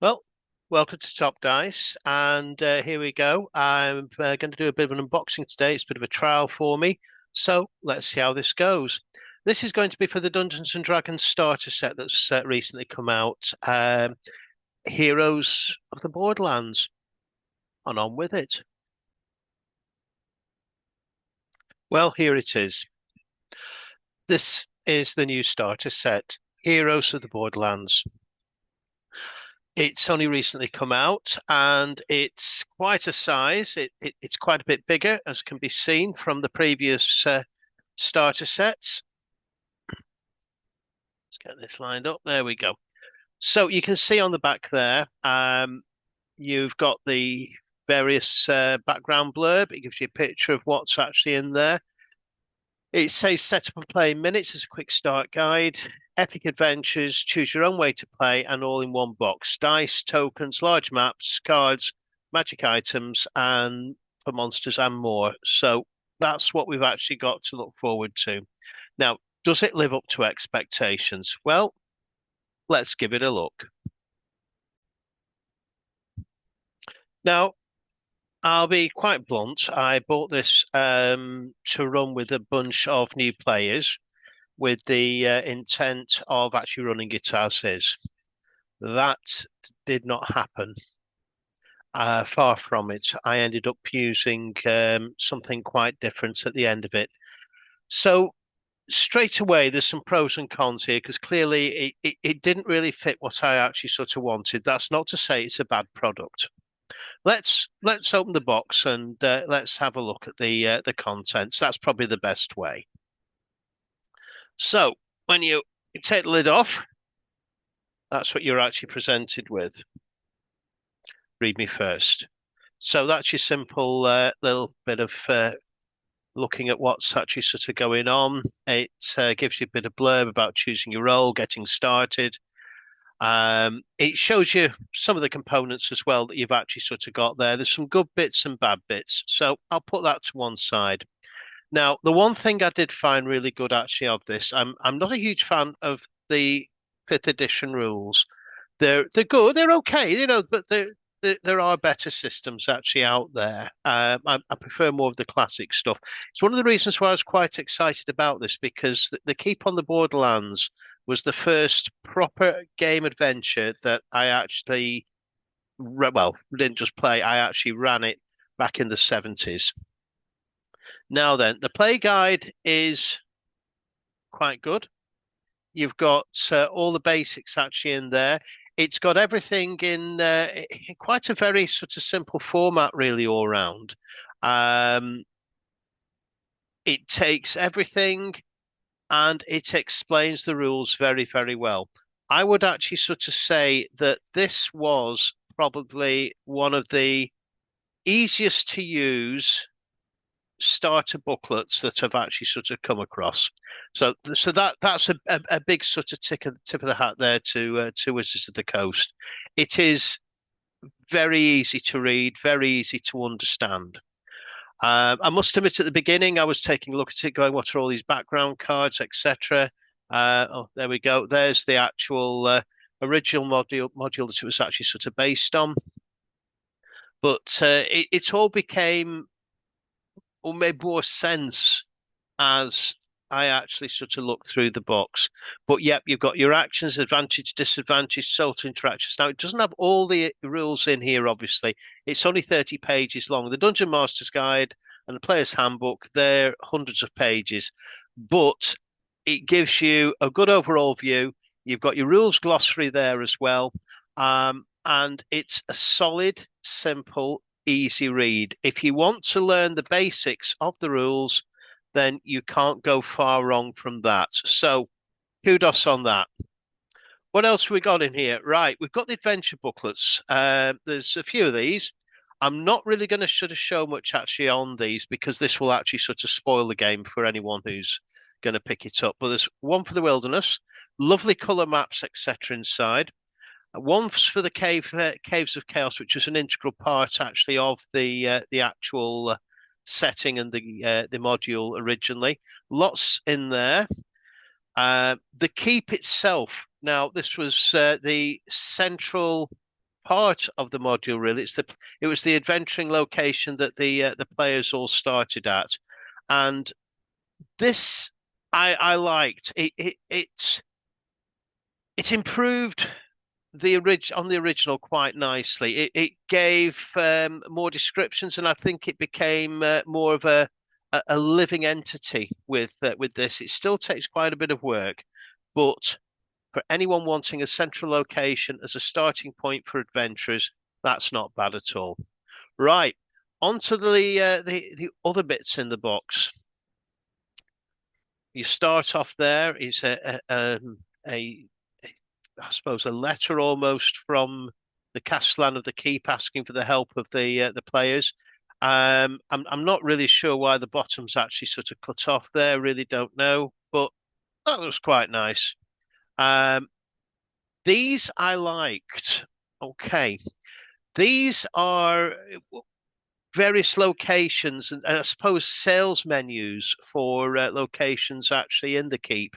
Well, welcome to Top Dice, and here we go. I'm going to do a bit of an unboxing today. It's a bit of a trial for me, so let's see how this goes. This is going to be for the Dungeons and Dragons starter set that's recently come out, Heroes of the Borderlands, and on with it. Well, here it is. This is the new starter set, Heroes of the Borderlands. It's only recently come out and it's quite a size. It's quite a bit bigger, as can be seen from the previous starter sets. Let's get this lined up. There we go. So you can see on the back there, you've got the various background blurb. It gives you a picture of what's actually in there. It says set up and play in minutes as a quick start guide. Epic adventures, choose your own way to play, and all in one box. Dice, tokens, large maps, cards, magic items, and for monsters and more. So that's what we've actually got to look forward to. Now, does it live up to expectations? Well, let's give it a look. Now, I'll be quite blunt. I bought this to run with a bunch of new players with the intent of actually running it as is. That did not happen. Far from it. I ended up using something quite different at the end of it. So straight away, there's some pros and cons here because clearly it didn't really fit what I actually sort of wanted. That's not to say it's a bad product. Let's open the box and let's have a look at the contents. That's probably the best way. So when you take the lid off, that's what you're actually presented with. Read me first. So that's your simple little bit of looking at what's actually sort of going on. It gives you a bit of blurb about choosing your role, getting started. It shows you some of the components as well that you've actually sort of got there. There's some good bits and bad bits. So I'll put that to one side. Now, the one thing I did find really good actually of this, I'm not a huge fan of the fifth edition rules. They're good, they're okay, but there are better systems actually out there. I prefer more of the classic stuff. It's one of the reasons why I was quite excited about this because the Keep on the Borderlands was the first proper game adventure that I actually, well, didn't just play, I actually ran it back in the 70s. Now then, the play guide is quite good. You've got all the basics actually in there. It's got everything in quite a very sort of simple format, really, all round. Um, it takes everything and it explains the rules very, very well. I would actually sort of say that this was probably one of the easiest to use starter booklets that I've actually sort of come across. So that's a big sort of tip of the hat there to Wizards of the Coast. It is very easy to read, very easy to understand. I must admit, at the beginning, I was taking a look at it, going, "What are all these background cards, etc." Oh, there we go. There's the actual original module that it was actually sort of based on. But it all became or made more sense as I actually sort of looked through the box. But yep, you've got your actions, advantage, disadvantage, social interactions. Now, it doesn't have all the rules in here, obviously. It's only 30 pages long. The Dungeon Master's Guide and the Player's Handbook, they're hundreds of pages, but it gives you a good overall view. You've got your rules glossary there as well. And it's a solid, simple, easy read. If you want to learn the basics of the rules, then you can't go far wrong from that. So kudos on that. What else we got in here? Right, we've got the adventure booklets. There's a few of these. I'm not really going to sort of show much actually on these because this will actually sort of spoil the game for anyone who's going to pick it up. But there's one for the wilderness, lovely color maps, etc. inside. One's for the caves of chaos, which is an integral part actually of the actual setting and the module originally. Lots in there. The keep itself. Now, this was the central part of the module. Really, it was the adventuring location that the players all started at, and this I liked. It's improved on the original quite nicely. It gave more descriptions, and I think it became more of a living entity with this. It still takes quite a bit of work, but for anyone wanting a central location as a starting point for adventurers, that's not bad at all. Right, on to the other bits in the box. You start off there is a I suppose a letter almost from the Castellan of the Keep asking for the help of the players. I'm not really sure why the bottom's actually sort of cut off there. Really don't know, but that was quite nice. Um, these I liked. Okay, these are various locations and I suppose sales menus for locations actually in the keep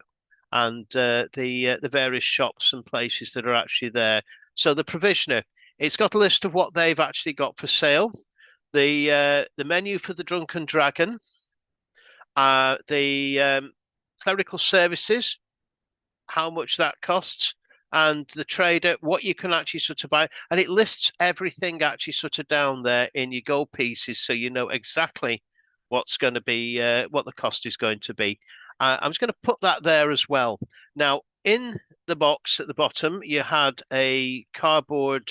and the various shops and places that are actually there. So the provisioner, it's got a list of what they've actually got for sale. The menu for the Drunken Dragon, the clerical services, how much that costs, and the trader, what you can actually sort of buy. And it lists everything actually sort of down there in your gold pieces, so you know exactly what's going to be, what the cost is going to be. I'm just going to put that there as well. Now, in the box at the bottom, you had a cardboard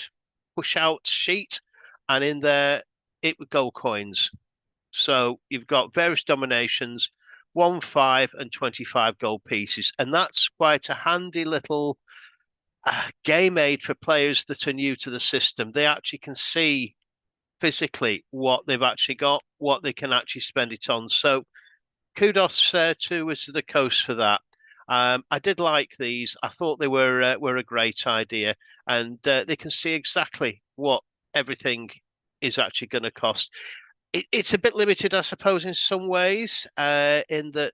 push out sheet, and in there, it would gold coins. So you've got various dominations, 1, 5, and 25 gold pieces. And that's quite a handy little game aid for players that are new to the system. They actually can see physically what they've actually got, what they can actually spend it on. So kudos to Wizards of the Coast for that. I did like these. I thought they were a great idea, and they can see exactly what everything is actually going to cost. It's a bit limited, I suppose, in some ways, in that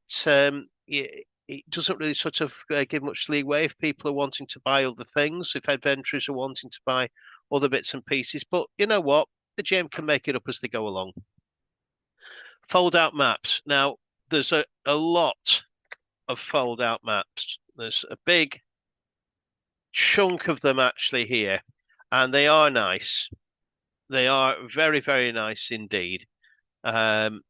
it doesn't really sort of give much leeway if people are wanting to buy other things, if adventurers are wanting to buy other bits and pieces. But you know what? The GM can make it up as they go along. Fold out maps. Now, there's a lot of fold out maps. There's a big chunk of them actually here, and they are nice. They are very, very nice indeed. I'm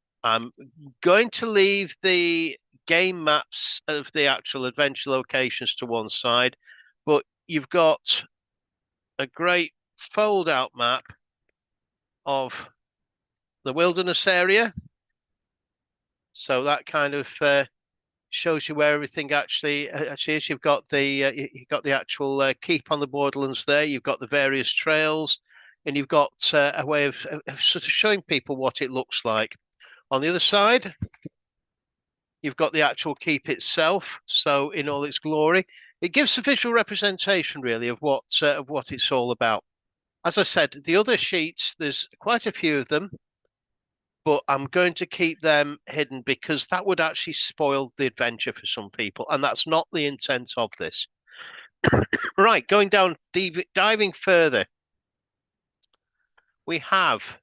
going to leave the game maps of the actual adventure locations to one side, but you've got a great fold out map of the wilderness area. So that kind of shows you where everything actually is. You've got the actual keep on the borderlands there. You've got the various trails, and you've got a way of sort of showing people what it looks like. On the other side, you've got the actual keep itself, so in all its glory. It gives a visual representation, really, of what it's all about. As I said, the other sheets, there's quite a few of them, but I'm going to keep them hidden because that would actually spoil the adventure for some people, and that's not the intent of this. Right, going down, diving further, we have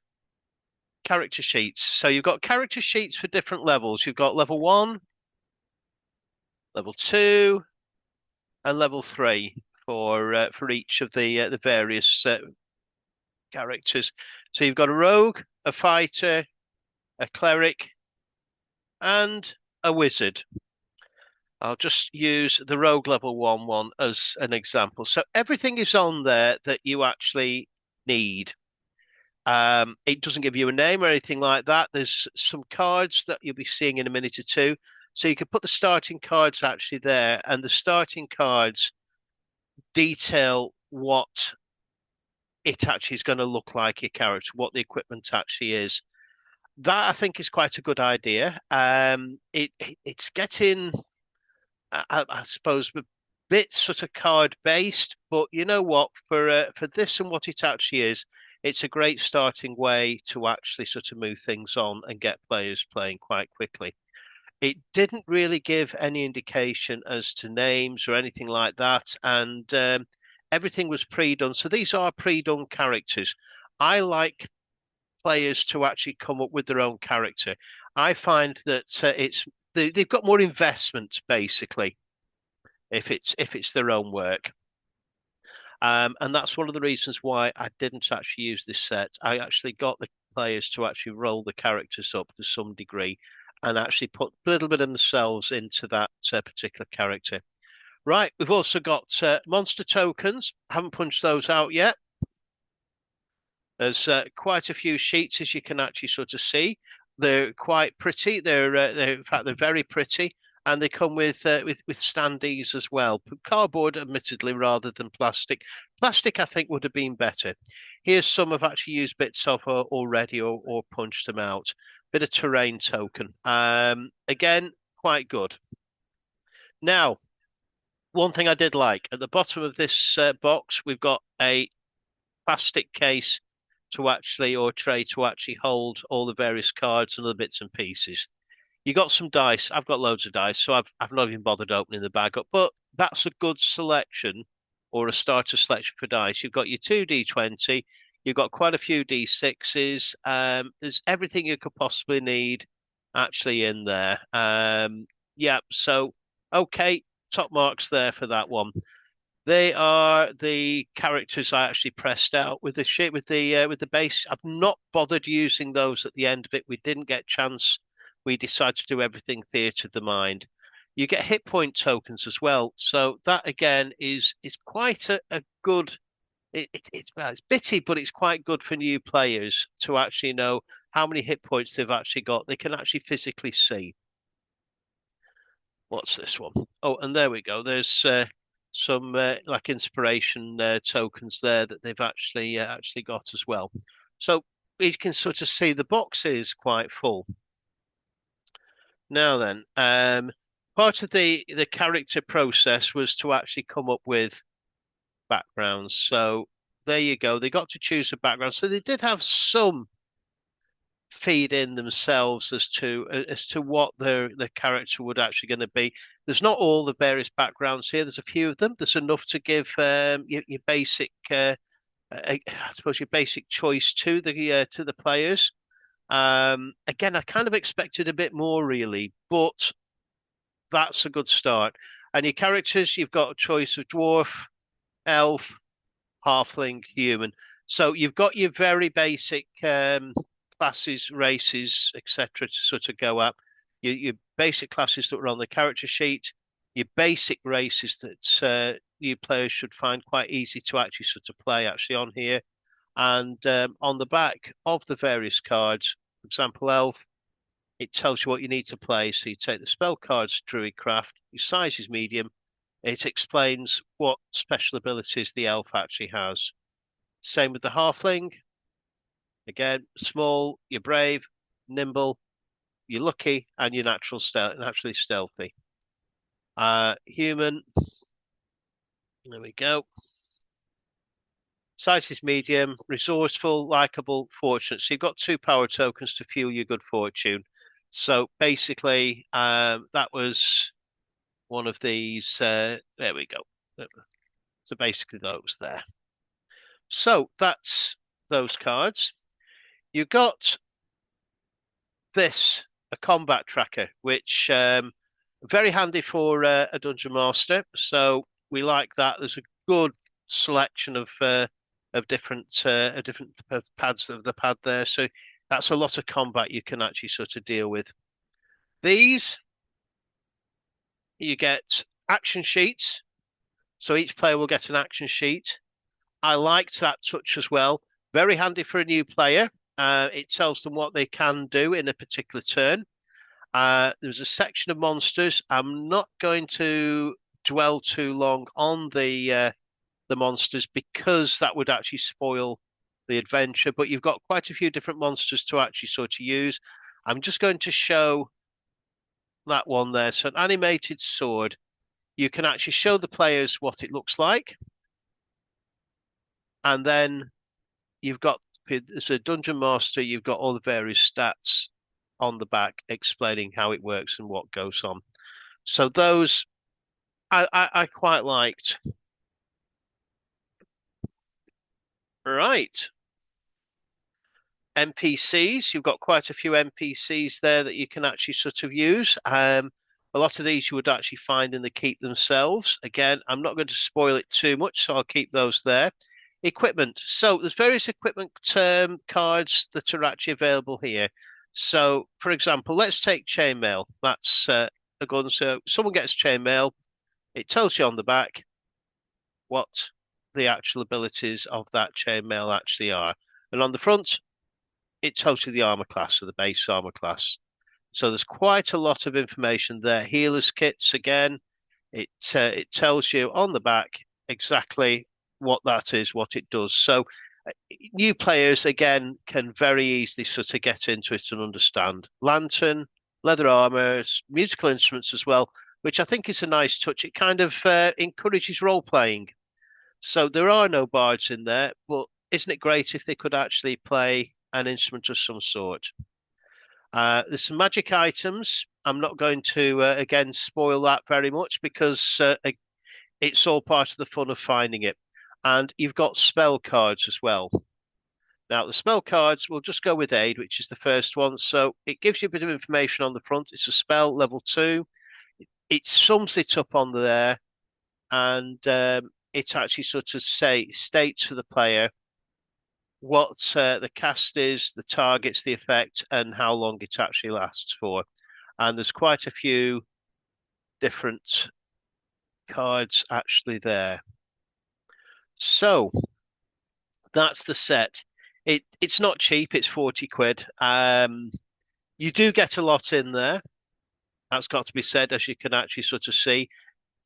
character sheets. So you've got character sheets for different levels. You've got level 1, level 2, and level 3 for each of the various characters. So you've got a rogue, a fighter, a cleric, and a wizard. I'll just use the rogue level 1 as an example. So everything is on there that you actually need. It doesn't give you a name or anything like that. There's some cards that you'll be seeing in a minute or two. So you can put the starting cards actually there, and the starting cards detail what it actually is going to look like, your character, what the equipment actually is. That I think is quite a good idea. It's getting, I suppose, a bit sort of card based, but you know what? For this and what it actually is, it's a great starting way to actually sort of move things on and get players playing quite quickly. It didn't really give any indication as to names or anything like that, and everything was pre-done. So these are pre-done characters. I like players to actually come up with their own character. I find that they've got more investment basically if it's their own work. And that's one of the reasons why I didn't actually use this set. I actually got the players to actually roll the characters up to some degree and actually put a little bit of themselves into that particular character. Right, we've also got monster tokens. Haven't punched those out yet. There's quite a few sheets, as you can actually sort of see. They're quite pretty. In fact, they're very pretty, and they come with standees as well. Cardboard, admittedly, rather than plastic. Plastic, I think, would have been better. Here's some I've actually used bits of already or punched them out. Bit of terrain token. Again, quite good. Now, one thing I did like at the bottom of this box, we've got a plastic case to actually, or tray to actually hold all the various cards and other bits and pieces. You got some dice. I've got loads of dice, so I've not even bothered opening the bag up. But that's a good selection or a starter selection for dice. You've got your 2d20. You've got quite a few d6s. There's everything you could possibly need actually in there. Yeah, so okay, top marks there for that one. They are the characters I actually pressed out with the shape with the base. I've not bothered using those at the end of it. We didn't get chance. We decided to do everything theatre of the mind. You get hit point tokens as well. So that again is quite a good. Well, it's bitty, but it's quite good for new players to actually know how many hit points they've actually got. They can actually physically see. What's this one? Oh, and there we go. There's some like inspiration tokens there that they've actually got as well. So you can sort of see the box is quite full. Now then, part of the character process was to actually come up with backgrounds. So there you go. They got to choose a background. So they did have some feed in themselves as to what the character would actually going to be. There's not all the various backgrounds here. There's a few of them. There's enough to give your basic, I suppose, your basic choice to the players. Again, I kind of expected a bit more really, but that's a good start. And your characters, you've got a choice of dwarf, elf, halfling, human. So you've got your very basic classes, races, etc. to sort of go up. Your basic classes that were on the character sheet, your basic races that new players should find quite easy to actually sort of play actually on here. And on the back of the various cards, for example, elf, it tells you what you need to play. So you take the spell cards, Druidcraft, your size is medium. It explains what special abilities the elf actually has. Same with the halfling. Again, small, you're brave, nimble, you're lucky, and you're naturally stealthy. Human. There we go. Size is medium, resourceful, likable, fortunate. So you've got 2 power tokens to fuel your good fortune. So basically, that was one of these. There we go. So basically those there. So that's those cards. You've got this, a combat tracker, which very handy for a dungeon master. So we like that. There's a good selection of different pads of the pad there. So that's a lot of combat you can actually sort of deal with. These you get action sheets. So each player will get an action sheet. I liked that touch as well. Very handy for a new player. It tells them what they can do in a particular turn. There's a section of monsters. I'm not going to dwell too long on the monsters because that would actually spoil the adventure. But you've got quite a few different monsters to actually sort of use. I'm just going to show that one there. So an animated sword. You can actually show the players what it looks like. And then you've got, as a dungeon master, you've got all the various stats on the back explaining how it works and what goes on. So those I quite liked. Right. NPCs, you've got quite a few NPCs there that you can actually sort of use. A lot of these you would actually find in the keep themselves. Again, I'm not going to spoil it too much, so I'll keep those there. Equipment. So there's various equipment cards that are actually available here. So, for example, let's take chainmail. That's a gun. So someone gets chainmail. It tells you on the back what the actual abilities of that chainmail actually are. And on the front, it tells you the armor class, so the base armor class. So there's quite a lot of information there. Healers kits again. It tells you on the back exactly what that is, what it does. So new players again can very easily sort of get into it and understand. Lantern, leather armor, musical instruments as well, which I think is a nice touch. It kind of encourages role playing. So there are no bards in there, but isn't it great if they could actually play an instrument of some sort? There's some magic items. I'm not going to again spoil that very much because it's all part of the fun of finding it. And you've got spell cards as well. Now, the spell cards will just go with aid, which is the first one. So it gives you a bit of information on the front. It's a spell level 2. It sums it up on there, and it actually sort of states for the player what the cast is, the targets, the effect, and how long it actually lasts for. And there's quite a few different cards actually there. So that's the set. It's not cheap, it's 40 quid. You do get a lot in there. That's got to be said, as you can actually sort of see.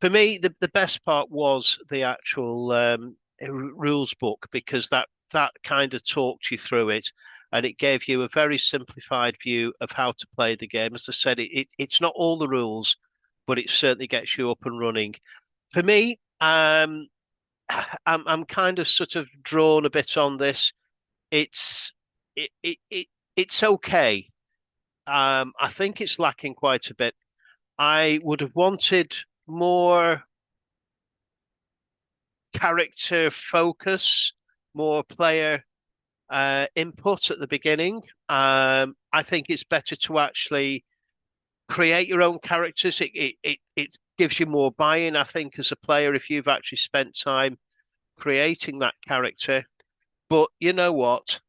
For me, the best part was the actual rules book because that kind of talked you through it and it gave you a very simplified view of how to play the game. As I said, it's not all the rules, but it certainly gets you up and running. For me, I'm kind of sort of drawn a bit on this. It's it, it, it it's okay. I think it's lacking quite a bit. I would have wanted more character focus, more player input at the beginning. I think it's better to actually create your own characters. It gives you more buy-in, I think, as a player if you've actually spent time creating that character. But you know what?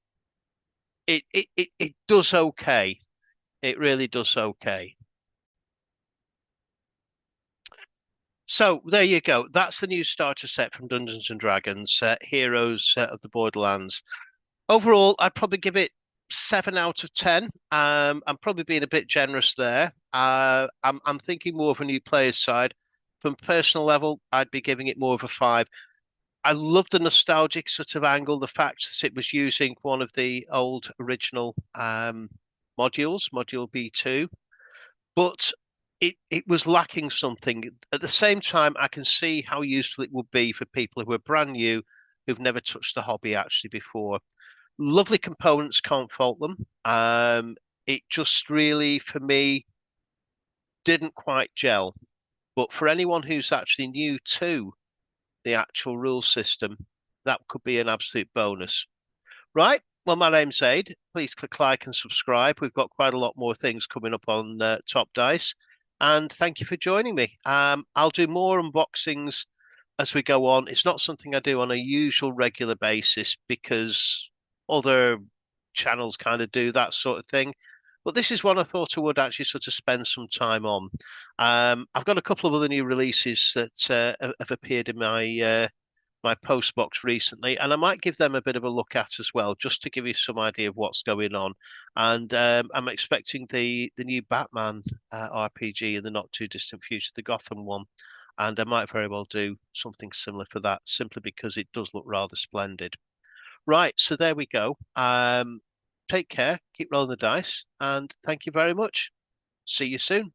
It does okay. It really does okay. So there you go. That's the new starter set from Dungeons and Dragons, Heroes of the Borderlands. Overall, I'd probably give it 7 out of 10. I'm probably being a bit generous there. I'm thinking more of a new player's side. From personal level, I'd be giving it more of a 5. I love the nostalgic sort of angle, the fact that it was using one of the old original modules, Module B2, but it was lacking something. At the same time, I can see how useful it would be for people who are brand new, who've never touched the hobby actually before. Lovely components, can't fault them. It just really, for me, didn't quite gel. But for anyone who's actually new to the actual rule system, that could be an absolute bonus. Right. Well, my name's Aid. Please click like and subscribe. We've got quite a lot more things coming up on Top Dice. And thank you for joining me. I'll do more unboxings as we go on. It's not something I do on a usual regular basis because other channels kind of do that sort of thing. But this is one I thought I would actually sort of spend some time on. I've got a couple of other new releases that have appeared in my post box recently, and I might give them a bit of a look at as well, just to give you some idea of what's going on. And I'm expecting the new Batman RPG in the not too distant future, the Gotham one, and I might very well do something similar for that, simply because it does look rather splendid. Right, so there we go. Take care, keep rolling the dice, and thank you very much. See you soon.